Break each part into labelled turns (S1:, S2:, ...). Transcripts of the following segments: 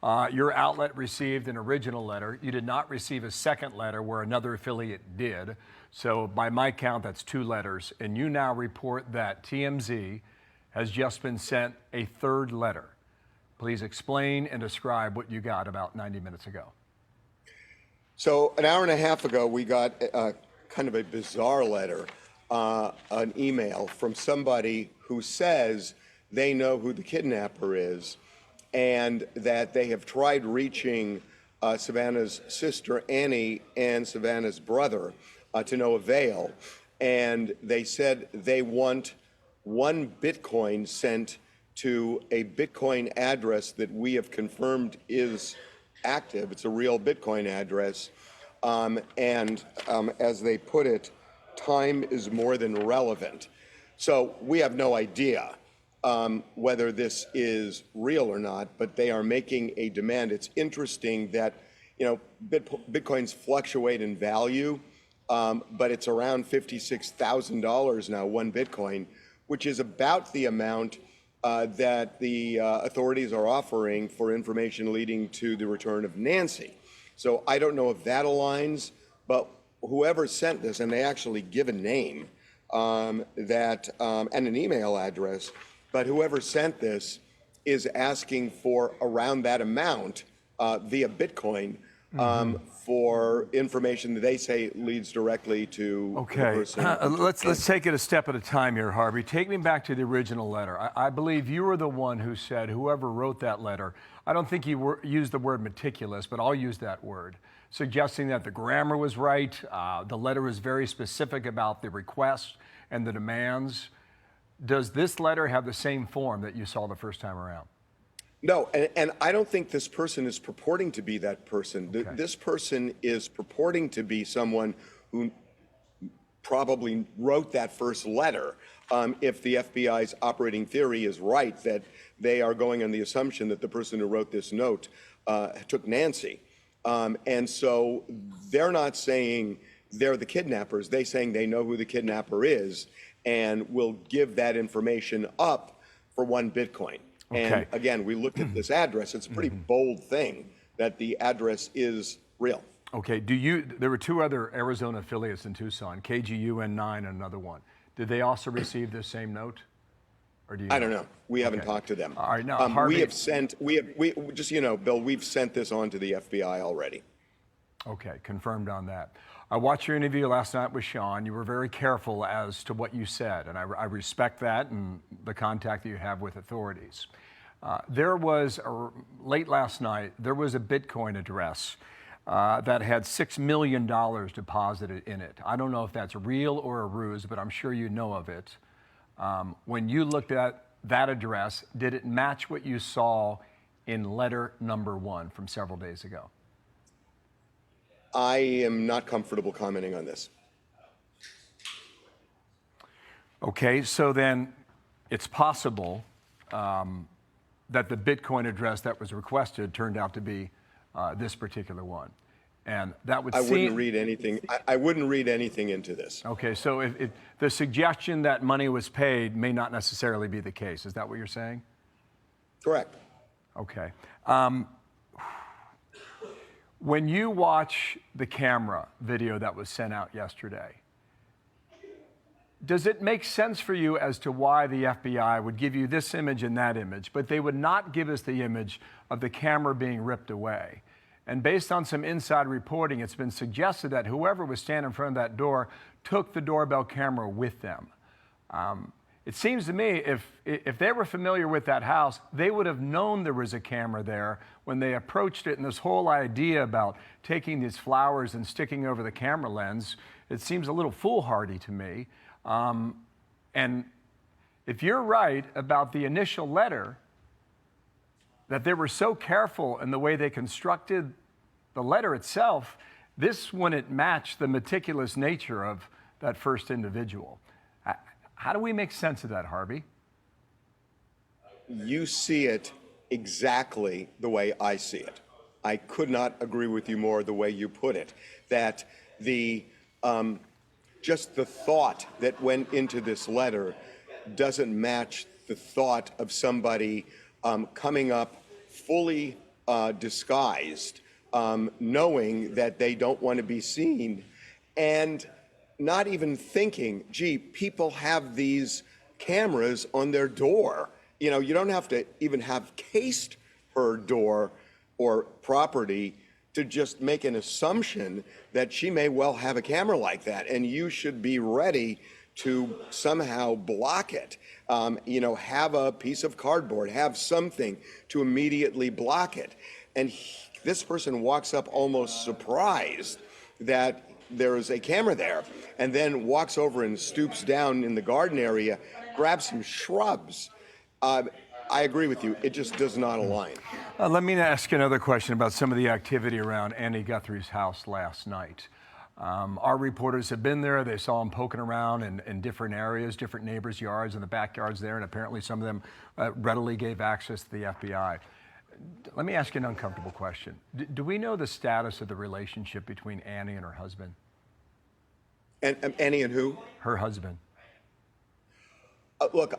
S1: Your outlet received an original letter. You did not receive a second letter where another affiliate did. So by my count, that's 2 letters. And you now report that TMZ has just been sent a third letter. Please explain and describe what you got about 90 minutes ago.
S2: So an hour and a half ago, we got kind of a bizarre letter, an email from somebody who says they know who the kidnapper is and that they have tried reaching Savannah's sister Annie and Savannah's brother to no avail. And they said they want 1 Bitcoin sent to a Bitcoin address that we have confirmed is active. It's a real Bitcoin address. As they put it, time is more than relevant. So we have no idea whether this is real or not, but they are making a demand. It's interesting that, you know, Bitcoins fluctuate in value, but it's around $56,000 now, 1 Bitcoin, which is about the amount that the authorities are offering for information leading to the return of Nancy. So I don't know if that aligns, but whoever sent this, and they actually give a name and an email address, but whoever sent this is asking for around that amount via Bitcoin for information that they say leads directly to the person.
S1: Let's take it a step at a time here, Harvey. Take me back to the original letter. I believe you were the one who said whoever wrote that letter, I don't think you used the word meticulous, but I'll use that word, suggesting that the grammar was right, the letter was very specific about the request and the demands. Does this letter have the same form that you saw the first time around?
S2: No, and I don't think this person is purporting to be that person. Okay. This person is purporting to be someone who probably wrote that first letter. If the FBI's operating theory is right, that they are going on the assumption that the person who wrote this note took Nancy. And so they're not saying they're the kidnappers. They're saying they know who the kidnapper is and will give that information up for 1 Bitcoin. Okay. And again, we looked at this address. It's a pretty bold thing that the address is real.
S1: Okay, there were 2 other Arizona affiliates in Tucson, KGUN9 and another one. Did they also receive this same note? Or do you know?
S2: I don't know. We haven't talked to them.
S1: All right, now, Harvey,
S2: just, you know, Bill, we've sent this on to the FBI already.
S1: Okay, confirmed on that. I watched your interview last night with Sean. You were very careful as to what you said, and I respect that and the contact that you have with authorities. Late last night, there was a Bitcoin address that had $6 million deposited in it. I don't know if that's real or a ruse, but I'm sure you know of it. When you looked at that address, did it match what you saw in letter number 1 from several days ago?
S2: I am not comfortable commenting on this.
S1: Okay, so then it's possible that the Bitcoin address that was requested turned out to be this particular one. And that would seem...
S2: I wouldn't read anything into this.
S1: Okay, so if the suggestion that money was paid may not necessarily be the case. Is that what you're saying?
S2: Correct.
S1: Okay. When you watch the camera video that was sent out yesterday, does it make sense for you as to why the FBI would give you this image and that image, but they would not give us the image of the camera being ripped away? And based on some inside reporting, it's been suggested that whoever was standing in front of that door took the doorbell camera with them. It seems to me if they were familiar with that house, they would have known there was a camera there when they approached it. And this whole idea about taking these flowers and sticking over the camera lens, it seems a little foolhardy to me. And if you're right about the initial letter, that they were so careful in the way they constructed the letter itself, this wouldn't match the meticulous nature of that first individual. How do we make sense of that, Harvey?
S2: You see it exactly the way I see it. I could not agree with you more the way you put it, that just the thought that went into this letter doesn't match the thought of somebody coming up fully disguised, knowing that they don't want to be seen, and not even thinking, gee, people have these cameras on their door. You know, you don't have to even have cased her door or property to just make an assumption that she may well have a camera like that, and you should be ready to somehow block it. You know, have a piece of cardboard, have something to immediately block it. And this person walks up almost surprised that there is a camera there, and then walks over and stoops down in the garden area, grabs some shrubs. I agree with you. It just does not align.
S1: Let me ask another question about some of the activity around Annie Guthrie's house last night. Our reporters have been there. They saw him poking around in different areas, different neighbors' yards and the backyards there, and apparently some of them readily gave access to the FBI. Let me ask you an uncomfortable question. Do we know the status of the relationship between Annie and her husband?
S2: And Annie and who?
S1: Her husband.
S2: Look,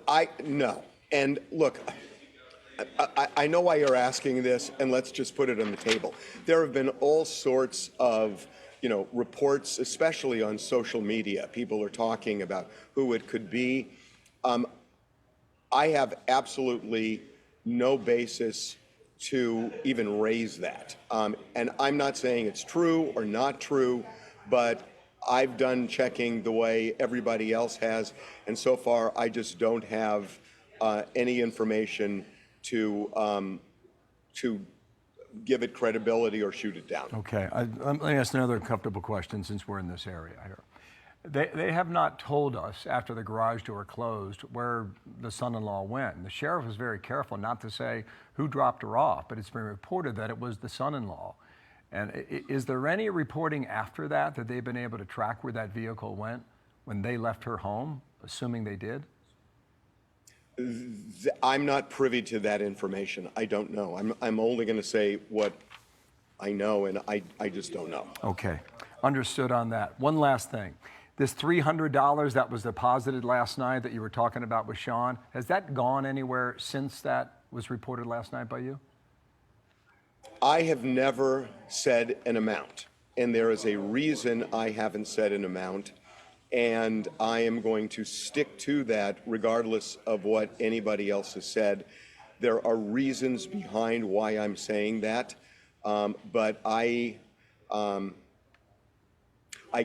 S2: no. And look, I know why you're asking this, and let's just put it on the table. There have been all sorts of, you know, reports, especially on social media. People are talking about who it could be. I have absolutely no basis to even raise that. And I'm not saying it's true or not true, but I've done checking the way everybody else has, and so far I just don't have any information to give it credibility or shoot it down.
S1: Okay, let me ask another uncomfortable question since we're in this area here. They have not told us after the garage door closed where the son-in-law went. And the sheriff was very careful not to say who dropped her off, but it's been reported that it was the son-in-law. And is there any reporting after that they've been able to track where that vehicle went when they left her home, assuming they did?
S2: I'm not privy to that information. I don't know. I'm only going to say what I know, and I just don't know.
S1: Okay, understood on that. One last thing. This $300 that was deposited last night that you were talking about with Sean, has that gone anywhere since that was reported last night by you?
S2: I have never said an amount, and there is a reason I haven't said an amount, and I am going to stick to that regardless of what anybody else has said. There are reasons behind why I'm saying that, but I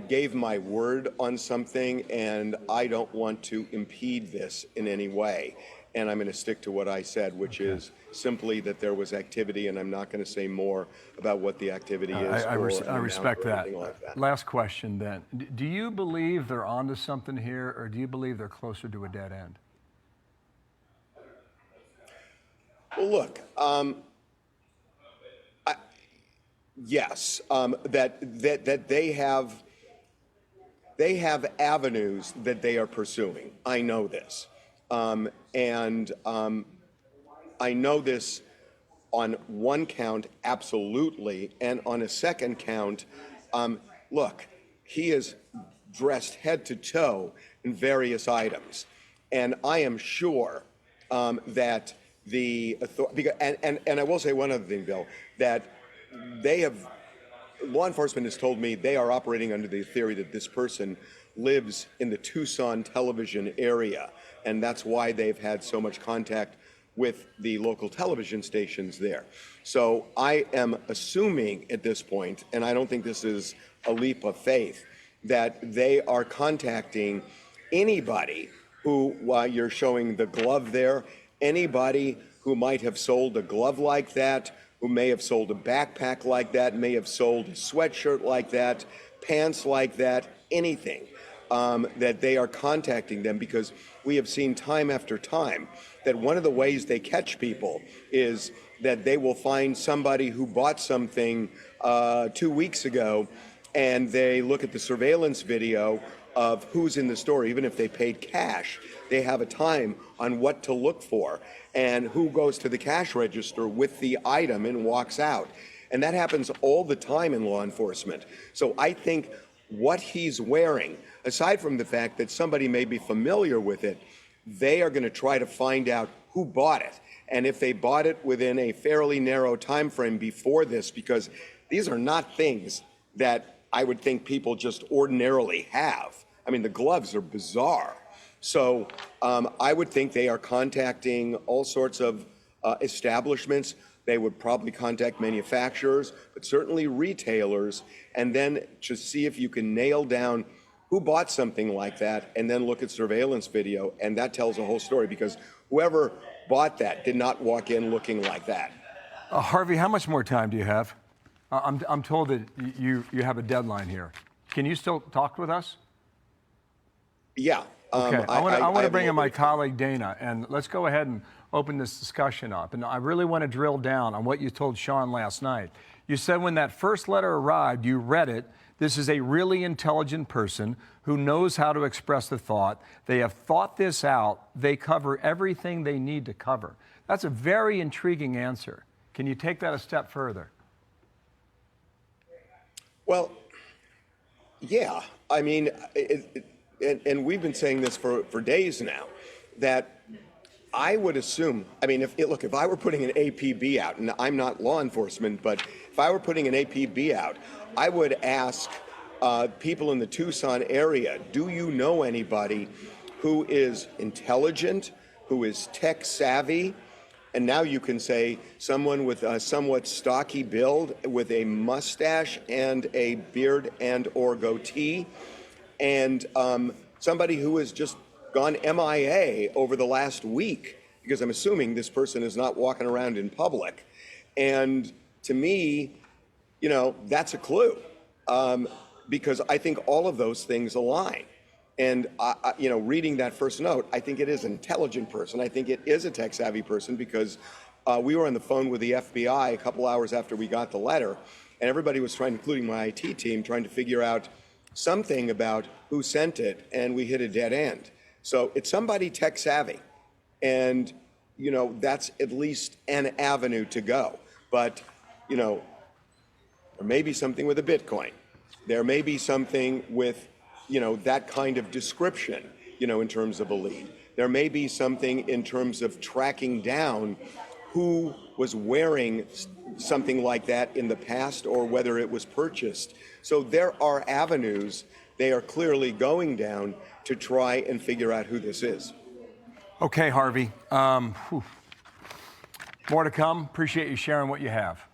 S2: gave my word on something, and I don't want to impede this in any way. And I'm going to stick to what I said, which is simply that there was activity, and I'm not going to say more about what the activity is.
S1: I respect that.
S2: Like that.
S1: Last question then. Do you believe they're onto something here, or do you believe they're closer to a dead end?
S2: Well, look, yes, that they have avenues that they are pursuing. I know this. And I know this on one count, absolutely, and on a second count, look, he is dressed head to toe in various items, and I am sure that the and I will say one other thing, Bill, that law enforcement has told me they are operating under the theory that this person lives in the Tucson television area, and that's why they've had so much contact with the local television stations there. So I am assuming at this point, and I don't think this is a leap of faith, that they are contacting anybody who, while you're showing the glove there, anybody who might have sold a glove like that, who may have sold a backpack like that, may have sold a sweatshirt like that, pants like that, anything. That they are contacting them, because we have seen time after time that one of the ways they catch people is that they will find somebody who bought something 2 weeks ago, and they look at the surveillance video of who's in the store. Even if they paid cash, they have a time on what to look for and who goes to the cash register with the item and walks out. And that happens all the time in law enforcement. So I think what he's wearing, aside from the fact that somebody may be familiar with it, they are going to try to find out who bought it, and if they bought it within a fairly narrow time frame before this, because these are not things that I would think people just ordinarily have. I mean, the gloves are bizarre. So I would think they are contacting all sorts of establishments. They would probably contact manufacturers, but certainly retailers, and then to see if you can nail down who bought something like that, and then look at surveillance video, and that tells a whole story, because whoever bought that did not walk in looking like that.
S1: Harvey, how much more time do you have? I'm told that you have a deadline here. Can you still talk with us?
S2: Yeah.
S1: Okay, I want to bring in my colleague Dana, and let's go ahead and open this discussion up. And I really want to drill down on what you told Sean last night. You said when that first letter arrived, you read it. This is a really intelligent person who knows how to express the thought. They have thought this out. They cover everything they need to cover. That's a very intriguing answer. Can you take that a step further?
S2: Well, yeah. I mean, and we've been saying this for days now, that I would assume, I mean, if I were putting an APB out, and I'm not law enforcement, but if I were putting an APB out, I would ask people in the Tucson area, do you know anybody who is intelligent, who is tech savvy? And now you can say someone with a somewhat stocky build, with a mustache and a beard and or goatee, and somebody who has just gone MIA over the last week, because I'm assuming this person is not walking around in public. And to me, you know, that's a clue, because I think all of those things align. And, you know, reading that first note, I think it is an intelligent person. I think it is a tech-savvy person, because we were on the phone with the FBI a couple hours after we got the letter, and everybody was trying, including my IT team, trying to figure out something about who sent it, and we hit a dead end. So it's somebody tech-savvy, and, you know, that's at least an avenue to go. But, you know, there may be something with a Bitcoin. There may be something with, you know, that kind of description, you know, in terms of a lead. There may be something in terms of tracking down who was wearing something like that in the past, or whether it was purchased. So there are avenues they are clearly going down to try and figure out who this is.
S1: Okay, Harvey. More to come. Appreciate you sharing what you have.